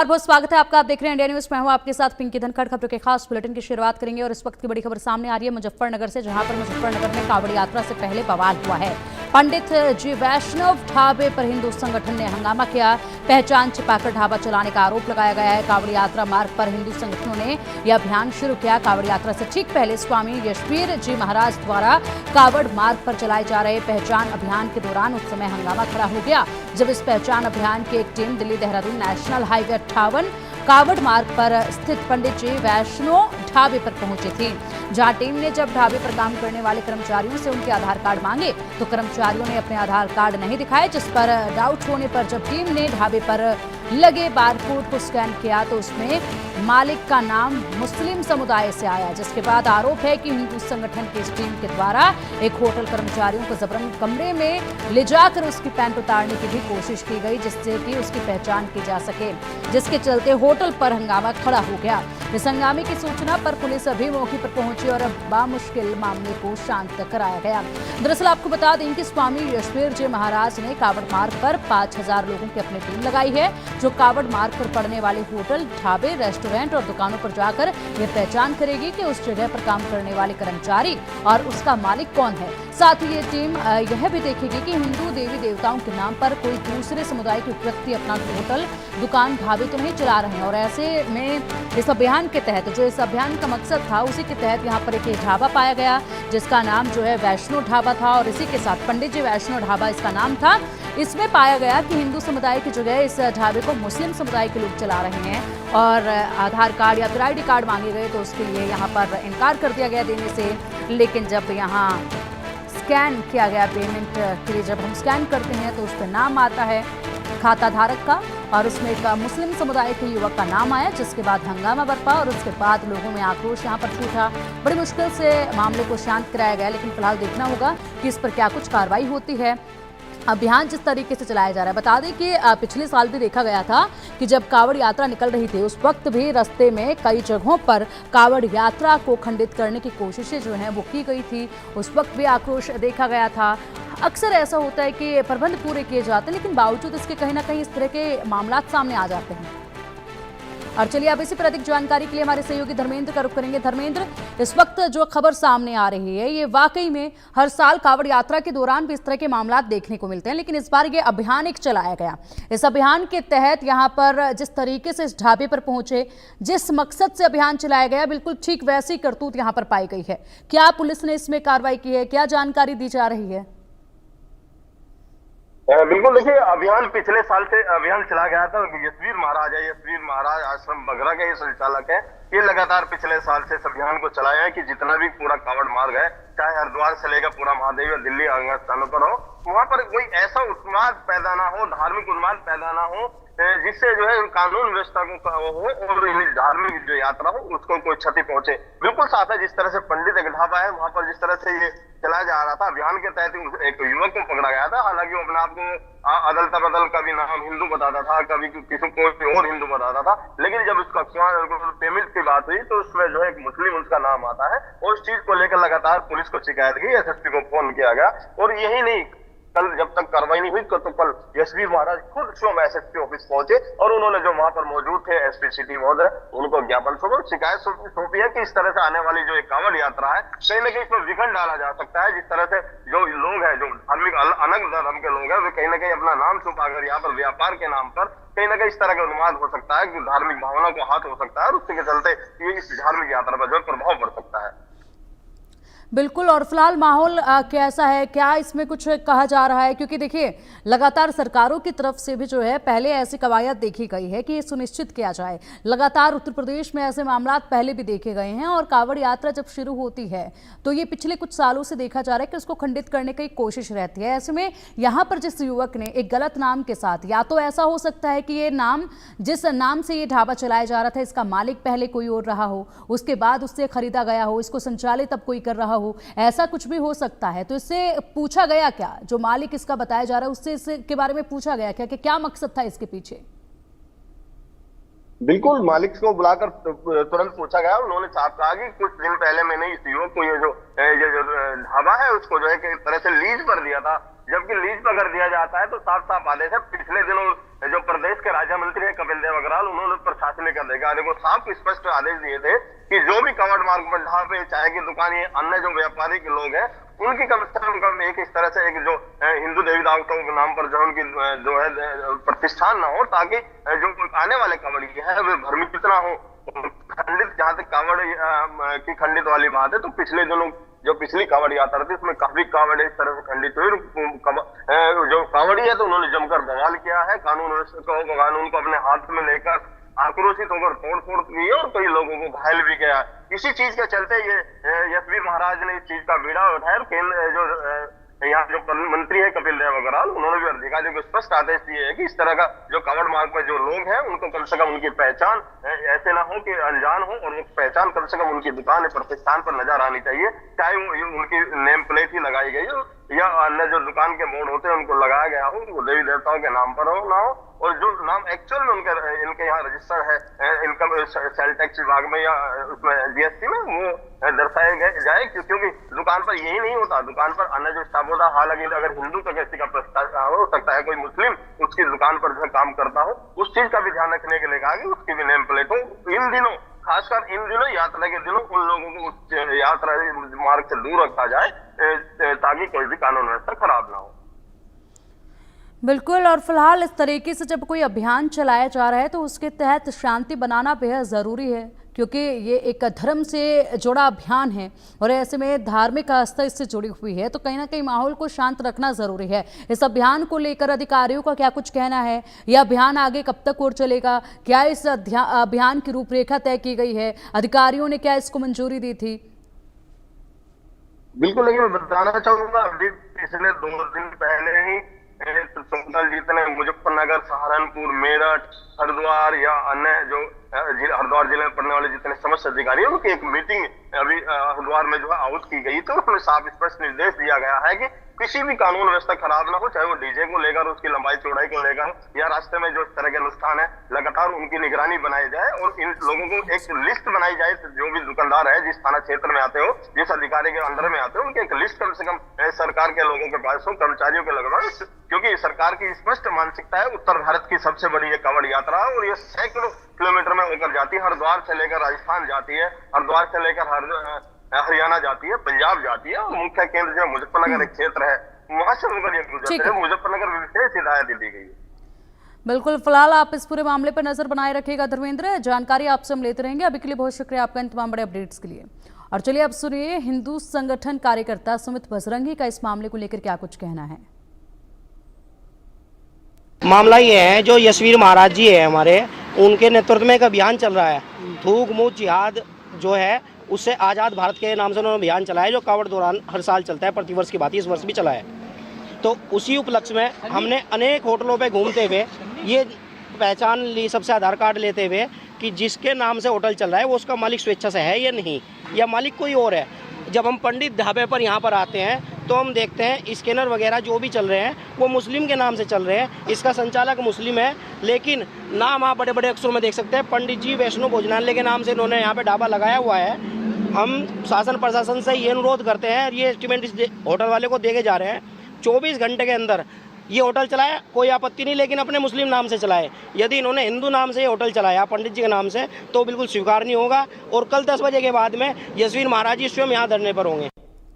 बहुत स्वागत है आपका। आप देख रहे हैं इंडिया न्यूज। मैं हूं आपके साथ पिंकी धनखड़। खबरों के खास बुलेटिन की शुरुआत करेंगे और इस वक्त की बड़ी खबर सामने आ रही है मुजफ्फरनगर से, जहां पर मुजफ्फरनगर में कांवड़ यात्रा से पहले बवाल हुआ है। पंडित जी वैष्णव ढाबे पर हिंदू संगठन ने हंगामा किया। पहचान छिपाकर ढाबा चलाने का आरोप लगाया गया है। कांवड़ यात्रा मार्ग पर हिंदू संगठनों ने यह अभियान शुरू किया। कांवड़ यात्रा से ठीक पहले स्वामी यशवीर जी महाराज द्वारा कांवड़ मार्ग पर चलाए जा रहे पहचान अभियान के दौरान उस समय हंगामा खड़ा हो गया, जब इस पहचान अभियान की एक team Delhi Dehradun national highway 58 Kanwar मार्ग पर स्थित पंडित जी वैष्णव ढाबे पर पहुंची थी, जहां टीम ने जब ढाबे पर काम करने वाले कर्मचारियों से उनके आधार कार्ड मांगे तो कर्मचारियों ने अपने आधार कार्ड नहीं दिखाए, जिस पर डाउट होने पर जब टीम ने ढाबे पर लगे बारकोड को स्कैन किया तो उसमें मालिक का नाम मुस्लिम समुदाय से आया, जिसके बाद आरोप है कि हिंदू संगठन की इस टीम के द्वारा एक होटल कर्मचारियों को जबरन कमरे में ले जाकर उसकी पैंट उतारने की भी कोशिश की गई, जिससे कि उसकी पहचान की जा सके, जिसके चलते होटल पर हंगामा खड़ा हो गया। इस हंगामे की सूचना पर पुलिस अभी मौके पर पहुंची और अब बामुश्किल मामले को शांत कराया गया। दरअसल आपको बता दें कि स्वामी यशवीर जी महाराज ने कांवड़ मार्ग पर 5000 लोगों की अपनी टीम लगाई है, जो कांवड़ मार्ग पर पड़ने वाले होटल, ढाबे, रेस्टोरेंट और दुकानों पर जाकर ये पहचान करेगी कि उस जगह पर काम करने वाले कर्मचारी और उसका मालिक कौन है। साथ ही ये टीम यह भी देखेगी कि हिंदू देवी देवताओं के नाम पर कोई दूसरे समुदाय के व्यक्ति अपना होटल, दुकान, ढाबे तो नहीं चला रहे हैं। और ऐसे में इस अभियान के तहत, जो इस अभियान का मकसद था, उसी के तहत यहाँ पर एक ढाबा पाया गया जिसका नाम जो है वैष्णव ढाबा था, और इसी के साथ पंडित जी वैष्णव ढाबा इसका नाम था। इसमें पाया गया कि हिंदू समुदाय की जगह इस ढाबे को मुस्लिम समुदाय के लोग चला रहे हैं और आधार कार्ड या फिर ID कार्ड मांगे गए तो उसके लिए यहाँ पर इनकार कर दिया गया देने से। लेकिन जब यहाँ स्कैन किया गया पेमेंट के लिए, जब हम स्कैन करते हैं तो उस पर नाम आता है खाता धारक का, और उसमें एक मुस्लिम समुदाय के युवक का नाम आया, जिसके बाद हंगामा बरपा और उसके बाद लोगों में आक्रोश यहाँ पर छूटा। बड़ी मुश्किल से मामले को शांत कराया गया, लेकिन फिलहाल देखना होगा कि इस पर क्या कुछ कार्रवाई होती है। अभियान जिस तरीके से चलाया जा रहा है, बता दें कि पिछले साल भी देखा गया था कि जब कांवड़ यात्रा निकल रही थी, उस वक्त भी रास्ते में कई जगहों पर कांवड़ यात्रा को खंडित करने की कोशिशें जो हैं वो की गई थी। उस वक्त भी आक्रोश देखा गया था। अक्सर ऐसा होता है कि प्रबंध पूरे किए जाते हैं, लेकिन बावजूद इसके कहीं ना कहीं इस तरह के मामला सामने आ जाते हैं। और चलिए अब इसी पर अधिक जानकारी के लिए हमारे सहयोगी धर्मेंद्र का रुख करेंगे। धर्मेंद्र, इस वक्त जो खबर सामने आ रही है, ये वाकई में हर साल कांवड़ यात्रा के दौरान भी इस तरह के मामला देखने को मिलते हैं, लेकिन इस बार ये अभियान एक चलाया गया। इस अभियान के तहत यहाँ पर जिस तरीके से इस ढाबे पर पहुंचे, जिस मकसद से अभियान चलाया गया, बिल्कुल ठीक वैसी करतूत यहाँ पर पाई गई है। क्या पुलिस ने इसमें कार्रवाई की है? क्या जानकारी दी जा रही है? बिल्कुल, देखिए, अभियान पिछले साल से अभियान चला गया था। यशवीर महाराज है, यशवीर महाराज आश्रम बगरा के ये संचालक है। ये लगातार पिछले साल से इस अभियान को चलाया है कि जितना भी पूरा कांवड़ मार्ग है, चाहे हरिद्वार से लेकर पूरा महादेव या दिल्ली स्थानों पर हो, वहां पर कोई ऐसा उन्माद पैदा ना हो, धार्मिक उन्माद पैदा ना हो, जिससे जो है कानून व्यवस्था को हो और धार्मिक जो यात्रा हो उसको कोई क्षति पहुंचे। बिल्कुल साथ है, जिस तरह से पंडित एक ढाबा है वहां पर जिस तरह से ये चलाया जा रहा था, अभियान के तहत एक युवक को पकड़ा गया था। हालांकि वो अपने आप को अदल तबदल कभी नाम हिंदू बताता था, कभी किसी को और हिंदू बताता था, लेकिन जब उसका पेमेंट की बात हुई तो उसमें जो है एक मुस्लिम उसका नाम आता है, और उस चीज को लेकर लगातार पुलिस को शिकायत की, SSP को फोन किया गया। और यही नहीं, कल जब तक कार्रवाई नहीं हुई तो कल यशवीर महाराज खुद स्वयं SSP ऑफिस पहुंचे और उन्होंने जो वहां पर मौजूद थे SP सिटी महोदय, उनको ज्ञापन सौंपा, शिकायत सौंपी है कि इस तरह से आने वाली जो एक कांवड़ यात्रा है, कहीं ना कहीं इसमें विघटन डाला जा सकता है। जिस तरह से जो लोग हैं, जो धार्मिक अलग धर्म के लोग हैं, वे कहीं ना कहीं अपना नाम छुपाकर यहाँ पर व्यापार के नाम पर कहीं ना कहीं इस तरह का उन्माद हो सकता है कि धार्मिक भावना को हाथ हो सकता है, और उसके चलते ये इस धार्मिक यात्रा पर जो प्रभाव पड़ सकता है। बिल्कुल। और फिलहाल माहौल कैसा है? क्या इसमें कुछ कहा जा रहा है? क्योंकि देखिए, लगातार सरकारों की तरफ से भी जो है पहले ऐसी कवायद देखी गई है कि ये सुनिश्चित किया जाए। लगातार उत्तर प्रदेश में ऐसे मामला पहले भी देखे गए हैं, और कांवड़ यात्रा जब शुरू होती है तो ये पिछले कुछ सालों से देखा जा रहा है कि उसको खंडित करने की कोशिश रहती है। ऐसे में यहाँ पर जिस युवक ने एक गलत नाम के साथ, या तो ऐसा हो सकता है कि ये नाम, जिस नाम से ये ढाबा चलाया जा रहा था, इसका मालिक पहले कोई और रहा हो, उसके बाद उससे खरीदा गया हो, इसको संचालित अब कोई कर रहा हो, ऐसा कुछ भी हो सकता है। तो इससे पूछा गया क्या, जो मालिक इसका बताया जा रहा है उससे इसके बारे में पूछा गया क्या कि क्या मकसद था इसके पीछे? बिल्कुल, मालिक को बुलाकर तुरंत पूछा गया। उन्होंने साफ कहा कि कुछ दिन पहले मैंने इस युवक को ये जो ढाबा है उसको जो है एक तरह से लीज पर दिया था, जबकि लीज पर अगर दिया जाता है तो साफ साफ आदेश है। पिछले दिनों जो प्रदेश के राज्य मंत्री है कपिल देव अग्रवाल, उन्होंने प्रशासनिक अधिकारियों को साफ स्पष्ट आदेश दिए थे कि जो भी कवर्ड मार्ग पर ढाबे, चाय की दुकान, ये अन्य जो व्यापारिक लोग हैं, उनकी कम से कम एक इस तरह से एक जो हिंदू देवी देवताओं के नाम पर जो उनकी जो है प्रतिष्ठान ना हो, ताकि जो आने वाले कावड़ी है वे भ्रमित ना हो। खंडित, जहां तक कावड़ की खंडित वाली बात है, तो पिछले दिनों जो पिछली कावड़ यात्रा थी उसमें काफी कावड़ इस तरह से खंडित हुई। जो कावड़ी है तो उन्होंने जमकर बवाल किया है, कानून को अपने हाथ में लेकर आक्रोशित होकर तोड़ की है और कई लोगों को घायल भी किया। इसी चीज के चलते ये यशवीर महाराज ने इस चीज का बीड़ा उठाया। केंद्र जो यहाँ जो मंत्री है कपिल देव अग्रवाल, उन्होंने भी अधिकारियों को स्पष्ट आदेश दिए है कि इस तरह का जो कावड़ मार्ग पर जो लोग हैं उनको कम से कम उनकी पहचान ऐसे ना हो कि अनजान हो, और वो पहचान कम से कम उनकी दुकान प्रतिष्ठान पर नजर आनी चाहिए, चाहे वो उनकी नेम प्लेट ही लगाई गई हो या अन्य जो दुकान के बोर्ड होते हैं उनको लगाया गया हो, वो देवी देवताओं के नाम पर हो ना हो, और जो नाम एक्चुअल में इनके यहाँ रजिस्टर है इनकम सेल टैक्स विभाग में या उसमें जीएसटी में, वो दर्शाया जाए, क्योंकि दुकान पर यही नहीं होता, दुकान पर अन्य जो स्टाफ होता, हालांकि अगर हिंदू का किसी का प्रस्ताव हो सकता है, कोई मुस्लिम उसकी दुकान पर जो काम करता हो, उस चीज का भी ध्यान रखने के लिए कहा कि उसकी भी नेम प्लेट हो। इन दिनों, खासकर इन दिनों यात्रा के दिनों उन लोगों को यात्रा मार्ग से दूर रखा जाए ताकि कोई भी कानून व्यवस्था खराब ना हो। बिल्कुल, और फिलहाल इस तरीके से जब कोई अभियान चलाया जा रहा है तो उसके तहत शांति बनाना बेहद ज़रूरी है, क्योंकि ये एक धर्म से जुड़ा अभियान है और ऐसे में धार्मिक आस्था इससे जुड़ी हुई है, तो कहीं ना कहीं माहौल को शांत रखना ज़रूरी है। इस अभियान को लेकर अधिकारियों का क्या कुछ कहना है? यह अभियान आगे कब तक और चलेगा? क्या इस अभियान की रूपरेखा तय की गई है? अधिकारियों ने क्या इसको मंजूरी दी थी? बिल्कुल, लेकिन मैं बताना चाहूंगा, अभी पिछले 2 दिन पहले ही टोटल जितने मुजफ्फरनगर, सहारनपुर, मेरठ, हरिद्वार या अन्य जो हरिद्वार जिले में पड़ने वाले जितने समस्त अधिकारी हैं, उनकी एक मीटिंग अभी हरिद्वार में जो है आहुत की गई, तो उसमें साफ स्पष्ट निर्देश दिया गया है कि किसी भी कानून व्यवस्था खराब ना हो, चाहे वो डीजे को लेकर, उसकी लंबाई चौड़ाई को लेकर या रास्ते में जो इस तरह के अनुष्ठान है, लगातार उनकी निगरानी बनाई जाए और इन लोगों को एक लिस्ट बनाई जाए, जो भी दुकानदार है जिस थाना क्षेत्र में आते हो, जिस अधिकारी के अंडर में आते हो, उनकी एक लिस्ट कम से कम सरकार के लोगों के पास हो, कर्मचारियों के लगभग, क्योंकि सरकार की स्पष्ट मानसिकता है उत्तर भारत की सबसे बड़ी ये कावड़ यात्रा है और ये सैकड़ों किलोमीटर में होकर जाती है। हरिद्वार से लेकर राजस्थान जाती है, हरिद्वार से लेकर हरियाणा जाती है, पंजाब जाती है, और मुख्य केंद्र जो मुजफ्फरनगर एक क्षेत्र है वहां से होकर ये गुजरते हैं। मुजफ्फरनगर में विशेष हिदायत दी गई है। बिल्कुल, फिलहाल आप इस पूरे मामले पर नजर बनाए रखिएगा धर्मेंद्र, जानकारी आपसे हम लेते रहेंगे। अभी के लिए बहुत शुक्रिया आपका इन तमाम बड़े अपडेट्स के लिए। और चलिए अब सुनिए हिंदू संगठन कार्यकर्ता सुमित बजरंगी का इस मामले को लेकर क्या कुछ कहना है। मामला ये है, जो यशवीर महाराज जी है हमारे, उनके नेतृत्व में एक अभियान चल रहा है, थूक मुक्त जिहाद जो है उससे आज़ाद भारत के नाम से उन्होंने अभियान चलाया, जो कावड़ दौरान हर साल चलता है, प्रतिवर्ष की बात इस वर्ष भी चला है। तो उसी उपलक्ष्य में हमने अनेक होटलों पे घूमते हुए ये पहचान ली, सबसे आधार कार्ड लेते हुए, कि जिसके नाम से होटल चल रहा है वो उसका मालिक स्वेच्छा से है या नहीं, या मालिक कोई और है। जब हम पंडित ढाबे पर यहाँ पर आते हैं तो हम देखते हैं स्कैनर वगैरह जो भी चल रहे हैं वो मुस्लिम के नाम से चल रहे हैं, इसका संचालक मुस्लिम है, लेकिन नाम आप बड़े बड़े अक्षरों में देख सकते हैं, पंडित जी वैष्णो भोजनालय के नाम से इन्होंने यहाँ पे ढाबा लगाया हुआ है। हम शासन प्रशासन से ये अनुरोध करते हैं, ये एस्टीमेट इस होटल वाले को देके जा रहे हैं, 24 घंटे के अंदर ये होटल चलाए, कोई आपत्ति नहीं, लेकिन अपने मुस्लिम नाम से चलाए। यदि इन्होंने हिंदू नाम से ये होटल चलाया पंडित जी के नाम से तो बिल्कुल स्वीकार नहीं होगा, और कल 10 बजे के बाद में यशवीर महाराज जी स्वयं यहाँ धरने पर होंगे।